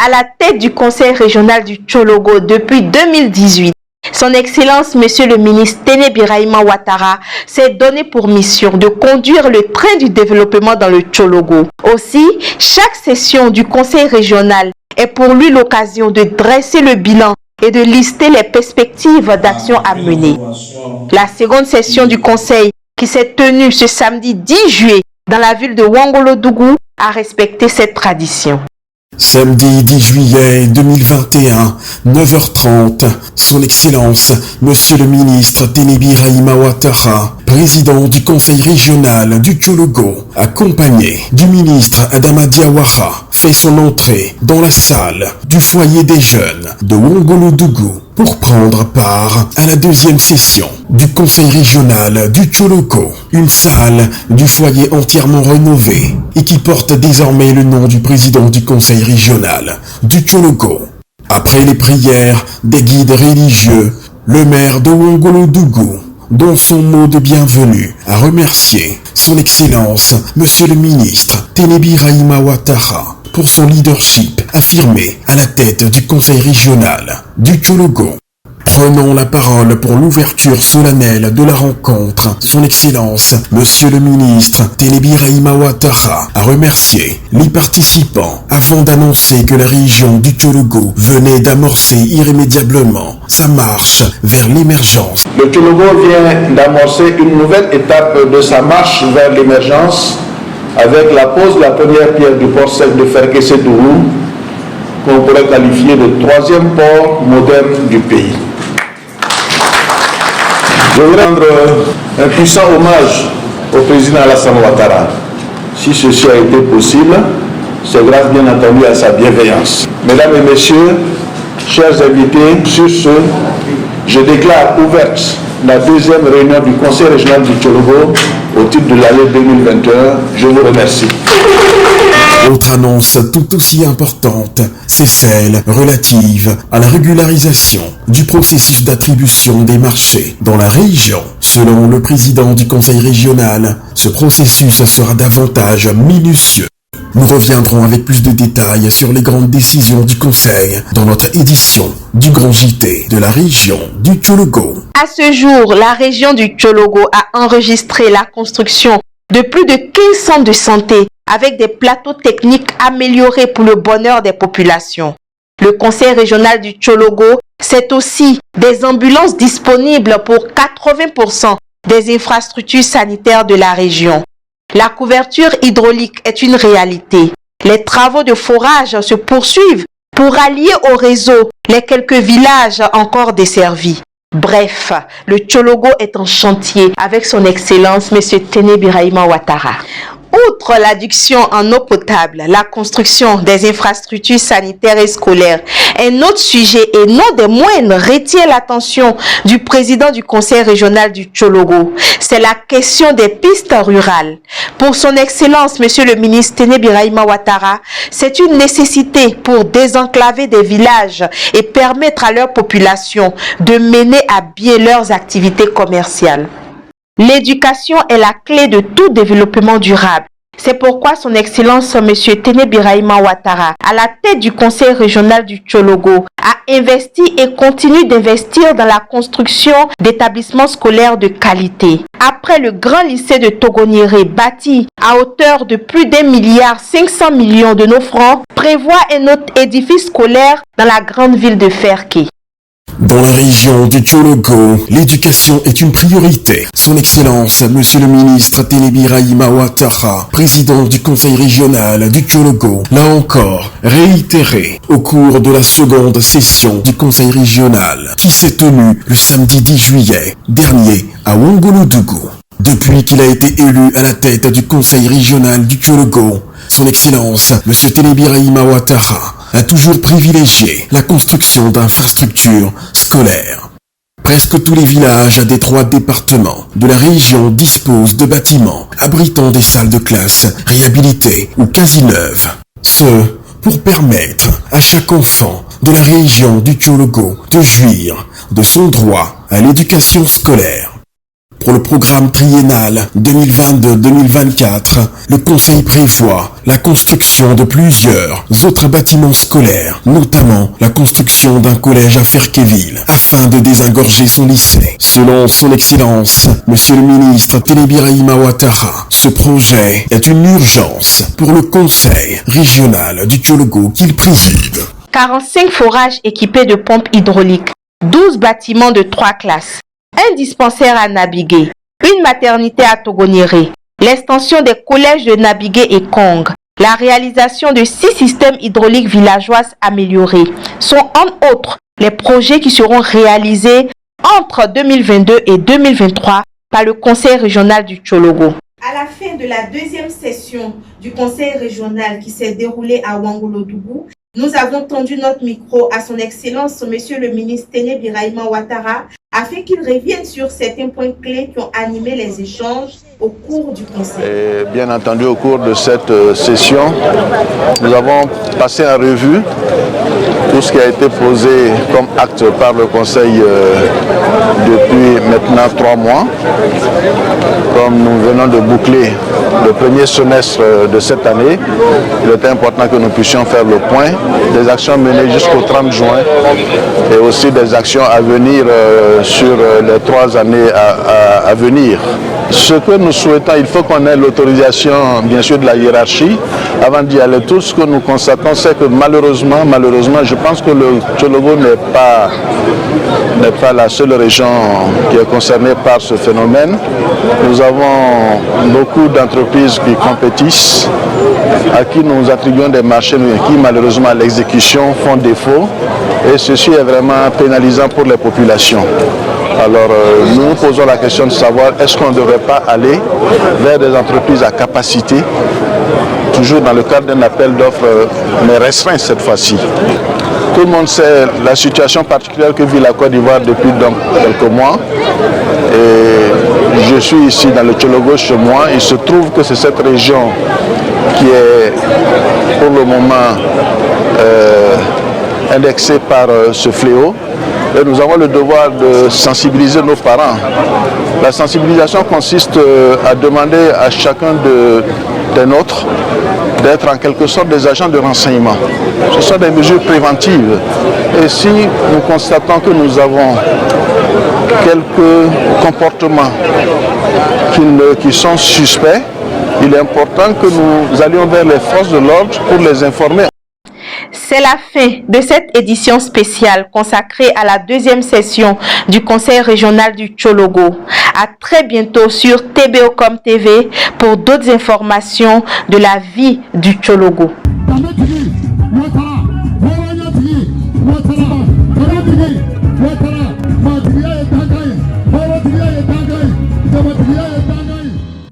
à la tête du conseil régional du Tchologo depuis 2018. Son Excellence, Monsieur le ministre Téné Birahima Ouattara, s'est donné pour mission de conduire le train du développement dans le Tchologo. Aussi, chaque session du conseil régional est pour lui l'occasion de dresser le bilan et de lister les perspectives d'action à mener. La seconde session du conseil, qui s'est tenue ce samedi 10 juillet dans la ville de Ouangolodougou, a respecté cette tradition. Samedi 10 juillet 2021, 9h30, Son Excellence, Monsieur le ministre Téné Birahima Ouattara, président du conseil régional du Tchologo, accompagné du ministre Adama Diawara, fait son entrée dans la salle du foyer des jeunes de Ouangolodougou pour prendre part à la deuxième session du conseil régional du Tchologo, une salle du foyer entièrement rénovée et qui porte désormais le nom du président du conseil régional du Tchologo. Après les prières des guides religieux, le maire de Ouangolodougou, dans son mot de bienvenue, a remercié son Excellence, Monsieur le ministre Téné Birahima Ouattara, pour son leadership affirmé à la tête du conseil régional du Tchologo. Prenons la parole pour l'ouverture solennelle de la rencontre. Son Excellence, Monsieur le ministre Téné Birahima Ouattara, a remercié les participants avant d'annoncer que la région du Tchologo venait d'amorcer irrémédiablement sa marche vers l'émergence. Le Tchologo vient d'amorcer une nouvelle étape de sa marche vers l'émergence avec la pose de la première pierre du port sec de Ferkessé-Dourou, qu'on pourrait qualifier de troisième port moderne du pays. Je voudrais rendre un puissant hommage au président Alassane Ouattara. Si ceci a été possible, c'est grâce bien entendu à sa bienveillance. Mesdames et messieurs, chers invités, sur ce, je déclare ouverte la deuxième réunion du Conseil régional du Tchologo au titre de l'année 2021. Je vous remercie. Autre annonce tout aussi importante, c'est celle relative à la régularisation du processus d'attribution des marchés dans la région. Selon le président du conseil régional, ce processus sera davantage minutieux. Nous reviendrons avec plus de détails sur les grandes décisions du Conseil dans notre édition du Grand JT de la région du Tchologo. À ce jour, la région du Tchologo a enregistré la construction de plus de 15 centres de santé avec des plateaux techniques améliorés pour le bonheur des populations. Le Conseil régional du Tchologo, c'est aussi des ambulances disponibles pour 80% des infrastructures sanitaires de la région. La couverture hydraulique est une réalité. Les travaux de forage se poursuivent pour allier au réseau les quelques villages encore desservis. Bref, le Tchologo est en chantier avec son Excellence, M. Téné Birahima Ouattara. Outre l'adduction en eau potable, la construction des infrastructures sanitaires et scolaires, un autre sujet et non des moindres retient l'attention du président du conseil régional du Tchologo. C'est la question des pistes rurales. Pour son Excellence, Monsieur le ministre Téné Birahima Ouattara, c'est une nécessité pour désenclaver des villages et permettre à leur population de mener à bien leurs activités commerciales. L'éducation est la clé de tout développement durable. C'est pourquoi son Excellence M. Téné Birahima Ouattara, à la tête du conseil régional du Tchologo, a investi et continue d'investir dans la construction d'établissements scolaires de qualité. Après le grand lycée de Togoniéré, bâti à hauteur de plus d'1,5 milliard de nos francs, prévoit un autre édifice scolaire dans la grande ville de Ferké. Dans la région du Tchologo, l'éducation est une priorité. Son Excellence, Monsieur le ministre Téné Birahima Ouattara, président du conseil régional du Tchologo, l'a encore réitéré au cours de la seconde session du conseil régional qui s'est tenue le samedi 10 juillet dernier à Ouangolodougou. Depuis qu'il a été élu à la tête du conseil régional du Tchologo, son Excellence, M. Téné Birahima Ouattara, a toujours privilégié la construction d'infrastructures scolaires. Presque tous les villages des 3 départements de la région disposent de bâtiments abritant des salles de classe réhabilitées ou quasi neuves. Ce, pour permettre à chaque enfant de la région du Tchologo de jouir de son droit à l'éducation scolaire. Pour le programme triennal 2022-2024, le Conseil prévoit la construction de plusieurs autres bâtiments scolaires, notamment la construction d'un collège à Ferqueville, afin de désengorger son lycée. Selon son Excellence, Monsieur le ministre Ténébi Rahima Ouattara, ce projet est une urgence pour le Conseil régional du Tchologo qu'il préside. 45 forages équipés de pompes hydrauliques, 12 bâtiments de 3 classes, un dispensaire à Nabigué, une maternité à Togonéré, l'extension des collèges de Nabigué et Kong, la réalisation de 6 systèmes hydrauliques villageois améliorés sont entre autres les projets qui seront réalisés entre 2022 et 2023 par le Conseil régional du Tchologo. À la fin de la deuxième session du Conseil régional qui s'est déroulée à Ouangolodougou, nous avons tendu notre micro à son Excellence, Monsieur le ministre Ténébi Rahima Ouattara, afin qu'il revienne sur certains points clés qui ont animé les échanges au cours du Conseil. Et bien entendu, au cours de cette session, nous avons passé en revue tout ce qui a été posé comme acte par le Conseil depuis maintenant 3 mois. Comme nous venons de boucler le premier semestre de cette année, il était important que nous puissions faire le point des actions menées jusqu'au 30 juin et aussi des actions à venir sur les 3 années à venir. Ce que nous souhaitons, il faut qu'on ait l'autorisation bien sûr de la hiérarchie avant d'y aller. Tout ce que nous constatons, c'est que malheureusement, je pense que le Tchologo n'est pas la seule région qui est concernée par ce phénomène. Nous avons beaucoup d'entreprises qui compétissent, à qui nous attribuons des marchés, mais qui malheureusement à l'exécution font défaut. Et ceci est vraiment pénalisant pour les populations. Alors nous nous posons la question de savoir est-ce qu'on ne devrait pas aller vers des entreprises à capacité, toujours dans le cadre d'un appel d'offres, mais restreint cette fois-ci. Tout le monde sait la situation particulière que vit la Côte d'Ivoire depuis donc quelques mois. Et je suis ici dans le Tchologo chez moi. Il se trouve que c'est cette région qui est pour le moment indexée par ce fléau. Et nous avons le devoir de sensibiliser nos parents. La sensibilisation consiste à demander à chacun des nôtres d'être en quelque sorte des agents de renseignement. Ce sont des mesures préventives. Et si nous constatons que nous avons quelques comportements qui sont suspects, il est important que nous allions vers les forces de l'ordre pour les informer. C'est la fin de cette édition spéciale consacrée à la deuxième session du Conseil régional du Tchologo. À très bientôt sur TBOcom TV pour d'autres informations de la vie du Tchologo. Ouattara